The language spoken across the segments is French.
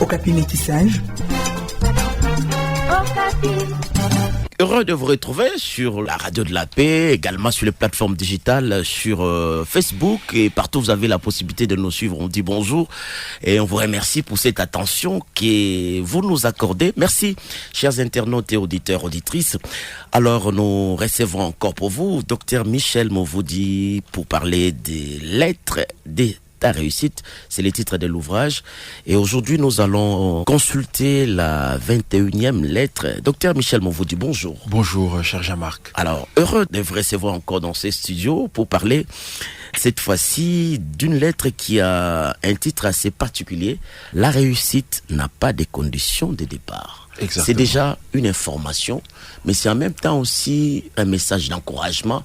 Okapi métissage. Heureux de vous retrouver sur la radio de la paix, également sur les plateformes digitales, sur Facebook et partout où vous avez la possibilité de nous suivre. On dit bonjour et on vous remercie pour cette attention que vous nous accordez. Merci, chers internautes et auditeurs, auditrices. Alors, nous recevons encore pour vous Dr Michel Movoudi pour parler des lettres des ta réussite, c'est le titre de l'ouvrage. Et aujourd'hui, nous allons consulter la 21e lettre. Docteur Michel Movoudi, bonjour. Bonjour, cher Jean-Marc. Alors, heureux de vous recevoir encore dans ces studios pour parler, cette fois-ci, d'une lettre qui a un titre assez particulier. La réussite n'a pas de conditions de départ. Exactement. C'est déjà une information, mais c'est en même temps aussi un message d'encouragement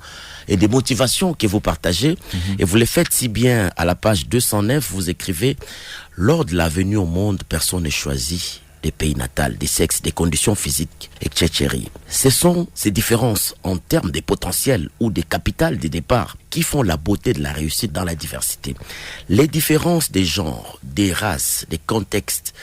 et de motivation que vous partagez. Et vous le faites si bien à la page 209, vous écrivez « Lors de la venue au monde, personne n'est choisi des pays natals, des sexes, des conditions physiques, etc. » Ce sont ces différences en termes de potentiel ou de capital de départ qui font la beauté de la réussite dans la diversité. Les différences des genres, des races, des contextes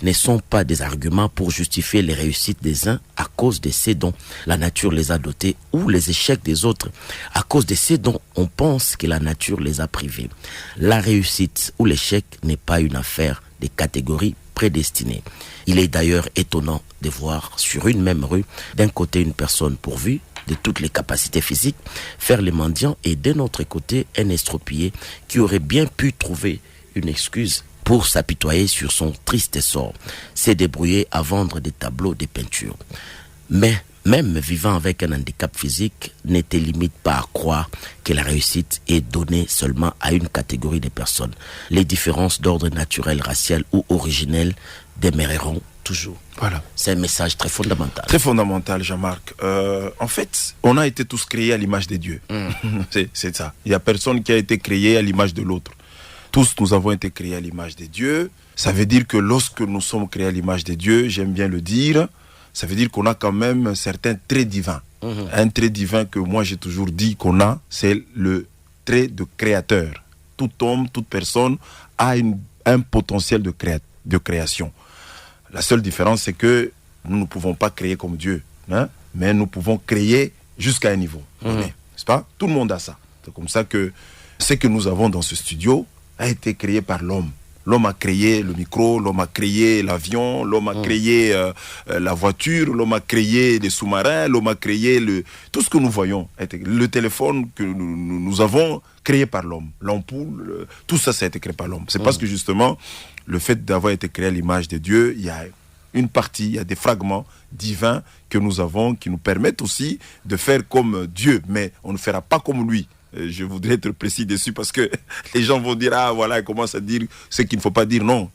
ne sont pas des arguments pour justifier les réussites des uns à cause de ces dont la nature les a dotés ou les échecs des autres à cause de ces dont on pense que la nature les a privés. La réussite ou l'échec n'est pas une affaire des catégories prédestinées. Il est d'ailleurs étonnant de voir sur une même rue, d'un côté une personne pourvue de toutes les capacités physiques, faire les mendiants, et d'un autre côté un estropié qui aurait bien pu trouver une excuse pour s'apitoyer sur son triste sort, s'est débrouillé à vendre des tableaux, des peintures. Mais même vivant avec un handicap physique, ne te limite pas à croire que la réussite est donnée seulement à une catégorie de personnes. Les différences d'ordre naturel, racial ou originel demeureront toujours. Voilà. C'est un message très fondamental. Très fondamental, Jean-Marc. En fait, on a été tous créés à l'image de Dieu. C'est ça. Il n'y a personne qui a été créé à l'image de l'autre. Tous, nous avons été créés à l'image de Dieu. Ça veut dire que lorsque nous sommes créés à l'image de Dieu, j'aime bien le dire, ça veut dire qu'on a quand même certains traits divins. Un trait divin que moi j'ai toujours dit qu'on a, c'est le trait de créateur. Tout homme, toute personne a un potentiel de création. La seule différence, c'est que nous ne pouvons pas créer comme Dieu, hein, mais nous pouvons créer jusqu'à un niveau. N'est-ce pas? Tout le monde a ça. C'est comme ça que ce que nous avons dans ce studio a été créé par l'homme. L'homme a créé le micro, l'homme a créé l'avion, l'homme a créé la voiture, l'homme a créé les sous-marins, l'homme a créé tout ce que nous voyons. Le téléphone que nous avons créé par l'homme, l'ampoule, tout ça, ça a été créé par l'homme. C'est parce que justement, le fait d'avoir été créé à l'image de Dieu, il y a une partie, il y a des fragments divins que nous avons qui nous permettent aussi de faire comme Dieu, mais on ne fera pas comme lui. Je voudrais être précis dessus parce que les gens vont dire, ah voilà, ils commencent à dire ce qu'il ne faut pas dire. Non,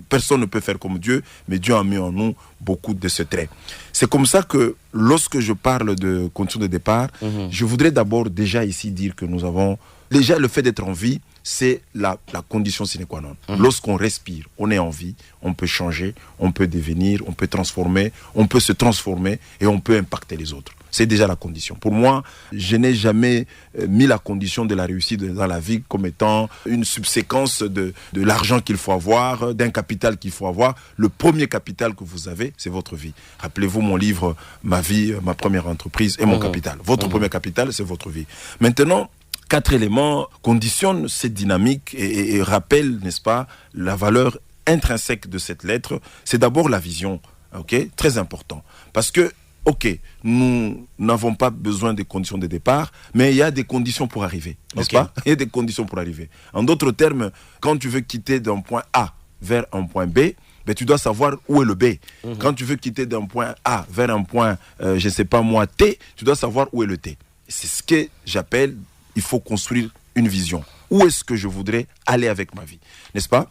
personne ne peut faire comme Dieu, mais Dieu a mis en nous beaucoup de ce trait. C'est comme ça que lorsque je parle de conditions de départ, je voudrais d'abord déjà ici dire que nous avons, déjà le fait d'être en vie, c'est la condition sine qua non. Lorsqu'on respire, on est en vie, on peut changer, on peut devenir, on peut transformer, on peut se transformer et on peut impacter les autres. C'est déjà la condition. Pour moi, je n'ai jamais mis la condition de la réussite dans la vie comme étant une subséquence de l'argent qu'il faut avoir, d'un capital qu'il faut avoir. Le premier capital que vous avez, c'est votre vie. Rappelez-vous mon livre « Ma vie, ma première entreprise et mon capital ». Votre premier capital, c'est votre vie. Maintenant, 4 éléments conditionnent cette dynamique et rappellent, n'est-ce pas, la valeur intrinsèque de cette lettre. C'est d'abord la vision, ok, très important. Parce que, ok, nous n'avons pas besoin des conditions de départ, mais il y a des conditions pour arriver, n'est-ce pas? Il y a des conditions pour arriver. En d'autres termes, quand tu veux quitter d'un point A vers un point B, ben, tu dois savoir où est le B. Quand tu veux quitter d'un point A vers un point, je ne sais pas moi, T, tu dois savoir où est le T. C'est ce que j'appelle, il faut construire une vision. Où est-ce que je voudrais aller avec ma vie? N'est-ce pas?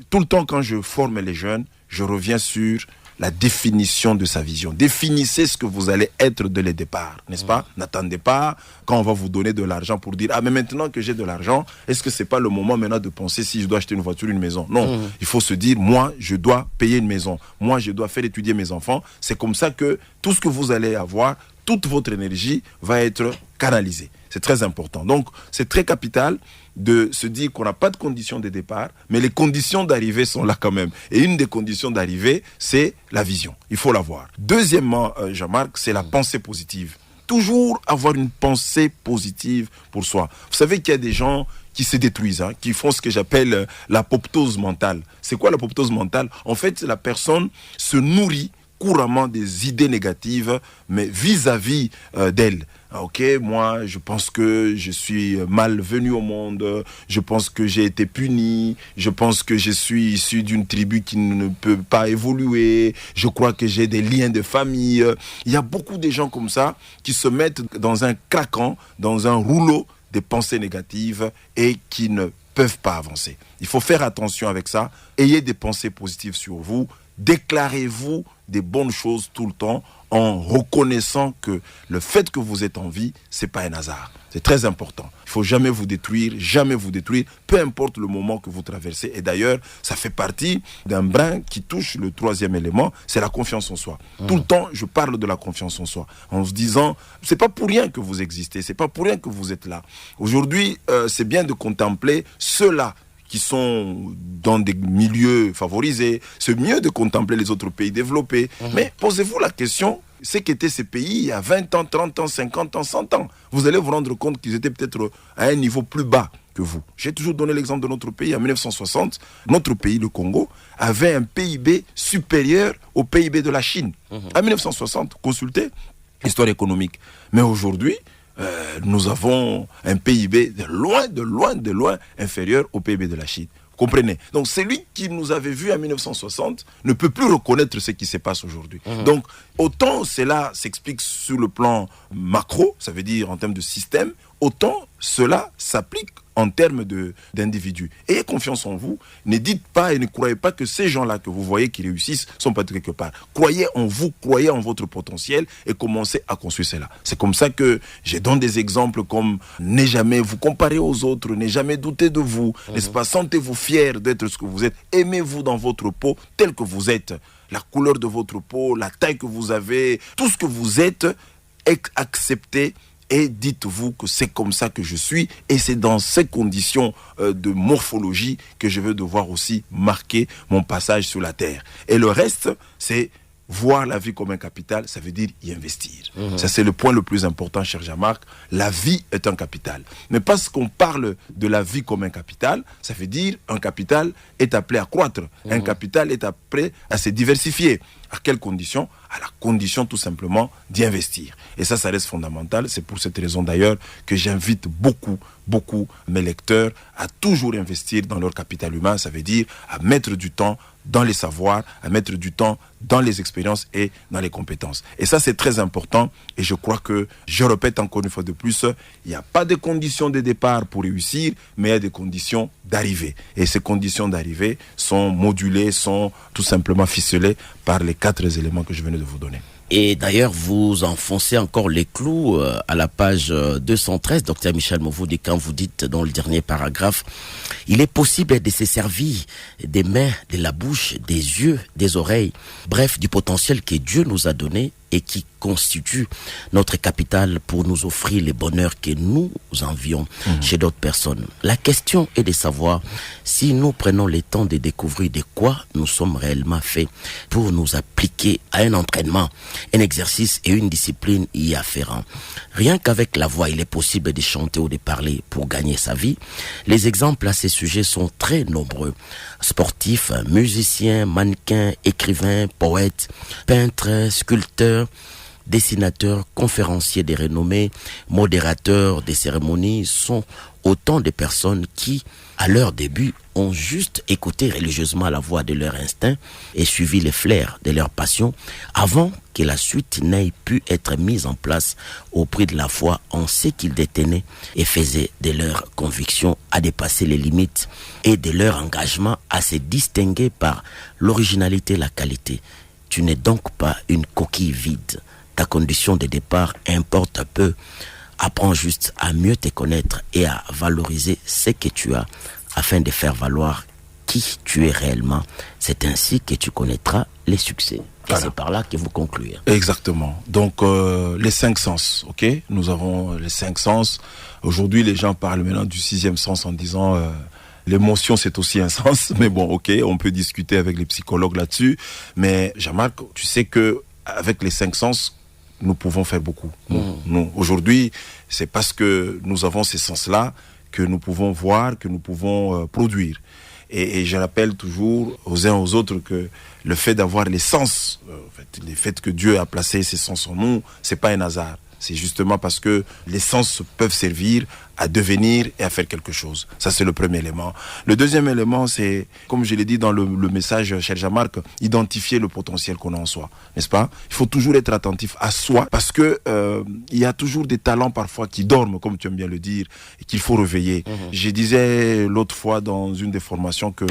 Tout le temps, quand je forme les jeunes, je reviens sur la définition de sa vision. Définissez ce que vous allez être dès le départ, n'est-ce pas? N'attendez pas quand on va vous donner de l'argent pour dire « Ah, mais maintenant que j'ai de l'argent, est-ce que ce n'est pas le moment maintenant de penser si je dois acheter une voiture, une maison ?» Non, il faut se dire « Moi, je dois payer une maison. Moi, je dois faire étudier mes enfants. » C'est comme ça que tout ce que vous allez avoir, toute votre énergie va être canalisée. C'est très important. Donc, c'est très capital de se dire qu'on n'a pas de conditions de départ, mais les conditions d'arrivée sont là quand même. Et une des conditions d'arrivée, c'est la vision. Il faut l'avoir. Deuxièmement, Jean-Marc, c'est la pensée positive. Toujours avoir une pensée positive pour soi. Vous savez qu'il y a des gens qui se détruisent, qui font ce que j'appelle l'apoptose mentale. C'est quoi l'apoptose mentale? En fait, la personne se nourrit couramment des idées négatives, mais vis-à-vis d'elle. Ok, moi, je pense que je suis mal venu au monde, je pense que j'ai été puni, je pense que je suis issu d'une tribu qui ne peut pas évoluer, je crois que j'ai des liens de famille. Il y a beaucoup de gens comme ça qui se mettent dans un craquant, dans un rouleau de pensées négatives et qui ne peuvent pas avancer. Il faut faire attention avec ça. Ayez des pensées positives sur vous. Déclarez-vous des bonnes choses tout le temps en reconnaissant que le fait que vous êtes en vie, c'est pas un hasard. C'est très important. Il faut jamais vous détruire, peu importe le moment que vous traversez. Et d'ailleurs, ça fait partie d'un brin qui touche le troisième élément, c'est la confiance en soi. Tout le temps, je parle de la confiance en soi, en se disant, c'est pas pour rien que vous existez, c'est pas pour rien que vous êtes là. Aujourd'hui, c'est bien de contempler ceux-là qui sont dans des milieux favorisés. C'est mieux de contempler les autres pays développés. Mais posez-vous la question, ce qu'étaient ces pays il y a 20 ans, 30 ans, 50 ans, 100 ans. Vous allez vous rendre compte qu'ils étaient peut-être à un niveau plus bas que vous. J'ai toujours donné l'exemple de notre pays. En 1960, notre pays, le Congo, avait un PIB supérieur au PIB de la Chine. En 1960, consultez l'histoire économique. Mais aujourd'hui, nous avons un PIB de loin inférieur au PIB de la Chine. Comprenez? Donc celui qui nous avait vu en 1960 ne peut plus reconnaître ce qui se passe aujourd'hui. Donc autant cela s'explique sur le plan macro, ça veut dire en termes de système, autant cela s'applique en termes d'individus. Ayez confiance en vous. Ne dites pas et ne croyez pas que ces gens-là que vous voyez qui réussissent sont pas quelque part. Croyez en vous, croyez en votre potentiel et commencez à construire cela. C'est comme ça que je donne des exemples comme ne jamais vous comparer aux autres, ne jamais douter de vous, n'est-ce pas? Sentez-vous fier d'être ce que vous êtes. Aimez-vous dans votre peau tel que vous êtes. La couleur de votre peau, la taille que vous avez, tout ce que vous êtes, acceptez. Et dites-vous que c'est comme ça que je suis et c'est dans ces conditions de morphologie que je vais devoir aussi marquer mon passage sur la terre. Et le reste, c'est voir la vie comme un capital, ça veut dire y investir. Ça, c'est le point le plus important, cher Jean-Marc. La vie est un capital. Mais parce qu'on parle de la vie comme un capital, ça veut dire un capital est appelé à croître. Un capital est appelé à se diversifier. À quelles conditions? À la condition tout simplement d'y investir. Et ça reste fondamental. C'est pour cette raison d'ailleurs que j'invite beaucoup mes lecteurs à toujours investir dans leur capital humain. Ça veut dire à mettre du temps dans les savoirs, à mettre du temps dans les expériences et dans les compétences. Et ça, c'est très important. Et je crois que, je répète encore une fois de plus, il n'y a pas de conditions de départ pour réussir, mais il y a des conditions d'arrivée. Et ces conditions d'arrivée sont modulées, sont tout simplement ficelées par les 4 éléments que je venais de vous donner. Et d'ailleurs, vous enfoncez encore les clous à la page 213, Dr Michel Mouvoudi, quand vous dites dans le dernier paragraphe, il est possible de se servir des mains, de la bouche, des yeux, des oreilles, bref, du potentiel que Dieu nous a donné et qui constitue notre capital pour nous offrir les bonheurs que nous envions chez d'autres personnes. La question est de savoir si nous prenons le temps de découvrir de quoi nous sommes réellement faits pour nous appliquer à un entraînement, un exercice et une discipline y afférent. Rien qu'avec la voix, il est possible de chanter ou de parler pour gagner sa vie. Les exemples à ces sujets sont très nombreux. Sportifs, musiciens, mannequins, écrivains, poètes, peintres, sculpteurs, dessinateurs, conférenciers de renommée, modérateurs des cérémonies sont autant de personnes qui, à leur début, ont juste écouté religieusement la voix de leur instinct et suivi les flairs de leur passion avant que la suite n'ait pu être mise en place au prix de la foi en ce qu'ils détenaient et faisaient de leur conviction à dépasser les limites et de leur engagement à se distinguer par l'originalité et la qualité. Tu n'es donc pas une coquille vide. Ta condition de départ importe peu. Apprends juste à mieux te connaître et à valoriser ce que tu as afin de faire valoir qui tu es réellement. C'est ainsi que tu connaîtras les succès. Et c'est par là que vous concluez. Exactement. Donc, les 5 sens, ok? Nous avons les 5 sens. Aujourd'hui, les gens parlent maintenant du 6e sens en disant... l'émotion, c'est aussi un sens. Mais bon, ok, on peut discuter avec les psychologues là-dessus. Mais Jean-Marc, tu sais que avec les 5 sens, nous pouvons faire beaucoup. Nous, aujourd'hui, c'est parce que nous avons ces sens-là que nous pouvons voir, que nous pouvons produire. Et je rappelle toujours aux uns aux autres que le fait d'avoir les sens, le fait que Dieu a placé ces sens en nous, c'est pas un hasard. C'est justement parce que les sens peuvent servir à devenir et à faire quelque chose. Ça, c'est le premier élément. Le deuxième élément, c'est, comme je l'ai dit dans le message, cher Jean-Marc, identifier le potentiel qu'on a en soi, n'est-ce pas? Il faut toujours être attentif à soi parce que il y a toujours des talents parfois qui dorment, comme tu aimes bien le dire, et qu'il faut réveiller. Je disais l'autre fois dans une des formations que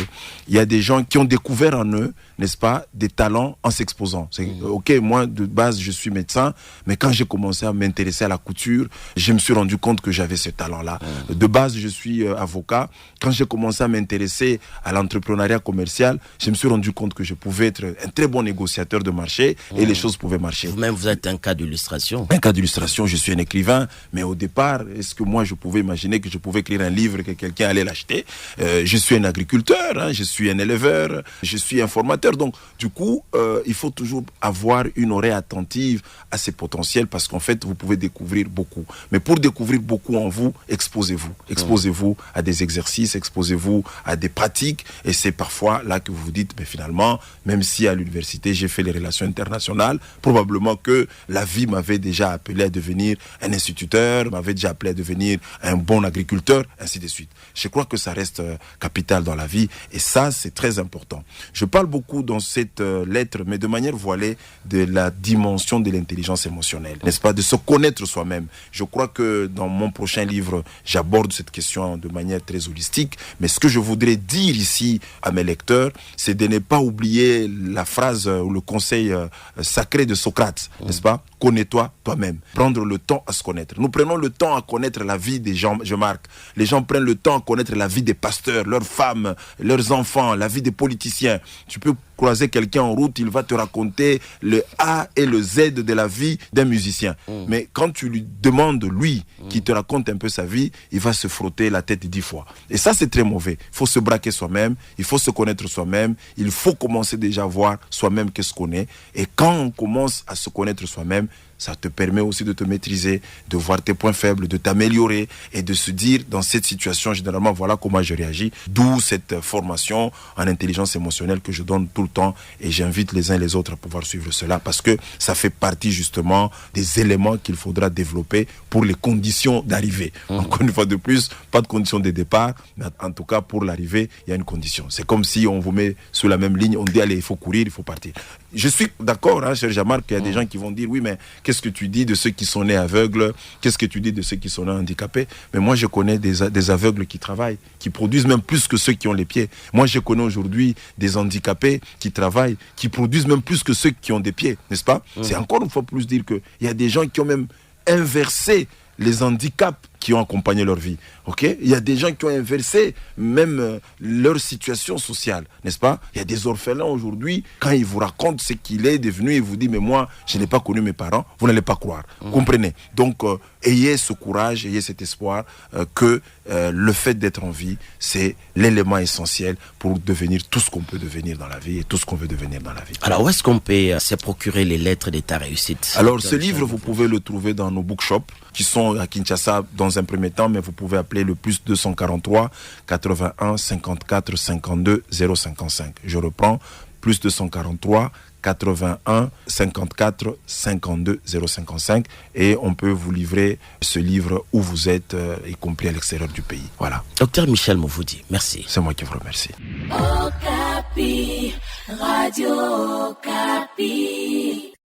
il y a des gens qui ont découvert en eux, n'est-ce pas, des talents en s'exposant. C'est ok, moi de base je suis médecin, mais quand j'ai commencé à m'intéresser à la couture, je me suis rendu compte que j'avais ce talent-là. De base, je suis avocat. Quand j'ai commencé à m'intéresser à l'entrepreneuriat commercial, je me suis rendu compte que je pouvais être un très bon négociateur de marché et les choses pouvaient marcher. Vous-même, vous êtes un cas d'illustration. Un cas d'illustration, je suis un écrivain, mais au départ, est-ce que moi je pouvais imaginer que je pouvais écrire un livre et que quelqu'un allait l'acheter? Je suis un agriculteur, hein, je suis un éleveur, je suis un formateur. Donc, du coup, il faut toujours avoir une oreille attentive à ces potentiels parce qu'en fait, vous pouvez découvrir beaucoup. Mais pour découvrir beaucoup en vous, exposez-vous. Exposez-vous à des exercices, exposez-vous à des pratiques. Et c'est parfois là que vous vous dites, mais finalement, même si à l'université, j'ai fait les relations internationales, probablement que la vie m'avait déjà appelé à devenir un instituteur, m'avait déjà appelé à devenir un bon agriculteur, ainsi de suite. Je crois que ça reste capital dans la vie. Et ça, c'est très important. Je parle beaucoup dans cette lettre, mais de manière voilée, de la dimension de l'intelligence émotionnelle, n'est-ce pas, de se connaître soi-même. Je crois que dans mon prochain livre, j'aborde cette question de manière très holistique, mais ce que je voudrais dire ici à mes lecteurs, c'est de ne pas oublier la phrase ou le conseil sacré de Socrate, n'est-ce pas? Connais-toi toi-même. Prendre le temps à se connaître. Nous prenons le temps à connaître la vie des gens, je marque. Les gens prennent le temps à connaître la vie des pasteurs, leurs femmes, leurs enfants, la vie des politiciens. Tu peux croiser quelqu'un en route, il va te raconter le A et le Z de la vie d'un musicien. Mais quand tu lui demandes, lui, qui te raconte un peu sa vie, il va se frotter la tête 10 fois. Et ça, c'est très mauvais. Il faut se braquer soi-même, il faut se connaître soi-même, il faut commencer déjà à voir soi-même qu'est-ce qu'on est. Et quand on commence à se connaître soi-même, ça te permet aussi de te maîtriser, de voir tes points faibles, de t'améliorer et de se dire, dans cette situation, généralement, voilà comment je réagis. D'où cette formation en intelligence émotionnelle que je donne tout le temps et j'invite les uns et les autres à pouvoir suivre cela parce que ça fait partie justement des éléments qu'il faudra développer pour les conditions d'arrivée. Encore une fois de plus, pas de condition de départ, mais en tout cas pour l'arrivée, il y a une condition. C'est comme si on vous met sur la même ligne, on dit allez, il faut courir, il faut partir. Je suis d'accord, hein, cher Jean-Marc, qu'il y a des gens qui vont dire oui, mais qu'est-ce que tu dis de ceux qui sont nés aveugles? Qu'est-ce que tu dis de ceux qui sont nés handicapés? Mais moi, je connais des aveugles qui travaillent, qui produisent même plus que ceux qui ont les pieds. Moi, je connais aujourd'hui des handicapés qui travaillent, qui produisent même plus que ceux qui ont des pieds, n'est-ce pas? C'est encore une fois plus dire qu'il y a des gens qui ont même inversé les handicaps qui ont accompagné leur vie. Okay? Il y a des gens qui ont inversé même leur situation sociale, n'est-ce pas? Il y a des orphelins aujourd'hui, quand ils vous racontent ce qu'il est devenu, ils vous disent, mais moi, je n'ai pas connu mes parents, vous n'allez pas croire. Comprenez? Donc, ayez ce courage, ayez cet espoir que le fait d'être en vie, c'est l'élément essentiel pour devenir tout ce qu'on peut devenir dans la vie et tout ce qu'on veut devenir dans la vie. Alors, où est-ce qu'on peut se procurer les lettres de ta réussite? Alors, ce livre, vous pouvez le trouver dans nos bookshops qui sont à Kinshasa dans un premier temps, mais vous pouvez appeler le plus 243 81 54 52 055. Je reprends, plus 243 81 54 52 055 et on peut vous livrer ce livre où vous êtes, y compris à l'extérieur du pays. Voilà. Docteur Michel Mouvoudi, merci. C'est moi qui vous remercie. Okapi, Radio Okapi.